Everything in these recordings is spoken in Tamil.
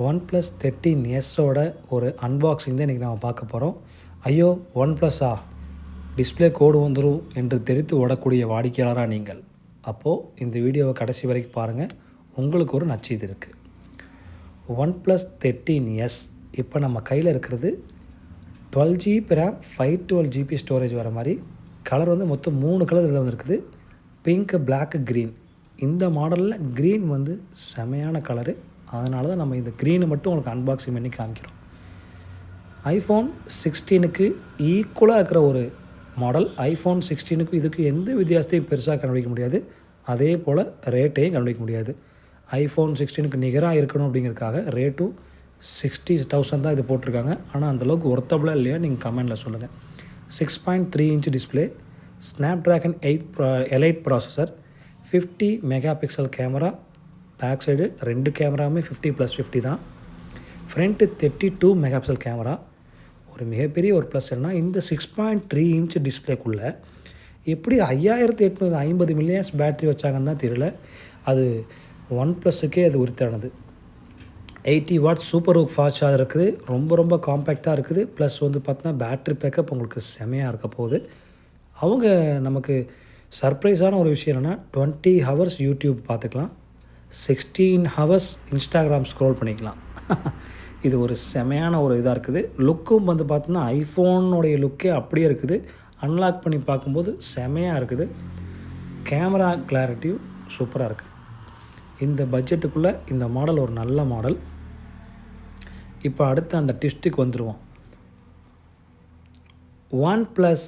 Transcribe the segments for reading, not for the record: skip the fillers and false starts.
OnePlus 13Sஓட ஒரு அன்பாக்சிங் தான் இன்றைக்கி நம்ம பார்க்க போகிறோம். ஐயோ OnePlusஆ டிஸ்பிளே கோடு வந்துடும் என்று தெரித்து ஓடக்கூடிய வாடிக்கையாளராக நீங்கள். அப்போது இந்த வீடியோவை கடைசி வரைக்கும் பாருங்கள், உங்களுக்கு ஒரு நச்சீது இருக்குது. OnePlus 13S இப்போ நம்ம கையில் இருக்கிறது 12GB RAM 512GB ஸ்டோரேஜ் வர மாதிரி. கலர் வந்து மொத்தம் 3 கலர் இதில் வந்துருக்குது. Pink, black, green. இந்த மாடலில் க்ரீன் வந்து செமையான கலரு. அதனால தான் நம்ம இந்த க்ரீனை மட்டும் உங்களுக்கு அன்பாக்சிங் பண்ணி காமிக்கிறோம். iPhone 16க்கு ஈக்குவலாக இருக்கிற ஒரு மாடல். iPhone 16க்கு இதுக்கு எந்த வித்தியாசத்தையும் பெருசாக கண்டுபிடிக்க முடியாது. அதே போல் ரேட்டையும் கண்டுபிடிக்க முடியாது. iPhone 16க்கு நிகராக இருக்கணும் அப்படிங்கிறதுக்காக ரேட்டும் 60,000 தான் இது போட்டிருக்காங்க. ஆனால் அந்தளவுக்கு ஒர்த்தபுளாக இல்லையா நீங்கள் கமெண்டில் சொல்லுங்கள். 6.3 inch display, Snapdragon 8 Elite processor, 50 mega pixel camera, back side 2 கேமராவுமே 50+50 தான். Front 32 mega pixel camera. ஒரு மிகப்பெரிய ஒரு ப்ளஸ் என்ன, இந்த 6.3 inch டிஸ்பிளேக்குள்ளே எப்படி 5850 mAh பேட்ரி வச்சாங்கன்னு தான் தெரியல. அது OnePlusக்கே அது உரித்தானது. 80 வாட் சூப்பர் ஹூக் ஃபாஸ்ட் சார்ஜர் இருக்குது. ரொம்ப காம்பேக்டாக இருக்குது. ப்ளஸ் வந்து பார்த்தீங்கன்னா பேட்ரி பேக்கப் உங்களுக்கு செமையாக இருக்க போகுது. அவங்க நமக்கு சர்ப்ரைஸான ஒரு விஷயம் என்னென்னா 20 ஹவர்ஸ் யூடியூப் பார்த்துக்கலாம், 16 ஹவர்ஸ் இன்ஸ்டாகிராம் ஸ்க்ரோல் பண்ணிக்கலாம். இது ஒரு செமையான ஒரு இதாக இருக்குது. லுக்கும் வந்து பார்த்தீங்கன்னா ஐஃபோனுடைய லுக்கே அப்படியே இருக்குது. அன்லாக் பண்ணி பார்க்கும்போது செமையாக இருக்குது. கேமரா கிளாரிட்டியும் சூப்பராக இருக்குது. இந்த பட்ஜெட்டுக்குள்ளே இந்த மாடல் ஒரு நல்ல மாடல். இப்போ அடுத்து அந்த டிஸ்ட்டுக்கு வந்துடுவோம். OnePlus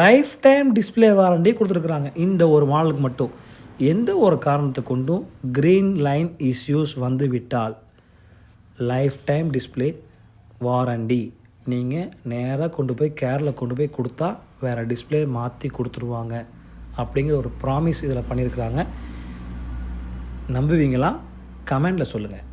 life time display warranty கொடுத்துருக்குறாங்க இந்த ஒரு மாடலுக்கு மட்டும். எந்த ஒரு காரணத்தை கொண்டும் க்ரீன் லைன் இஷ்யூஸ் வந்து விட்டால் லைஃப் டைம் டிஸ்பிளே வாரண்டி. நீங்கள் நேராக கொண்டு போய் கேரில் கொண்டு போய் கொடுத்தா வேறு டிஸ்பிளே மாற்றி கொடுத்துருவாங்க அப்படிங்கிற ஒரு ப்ராமிஸ் இதில் பண்ணியிருக்கிறாங்க. நம்புவீங்களா? கமெண்டில் சொல்லுங்கள்.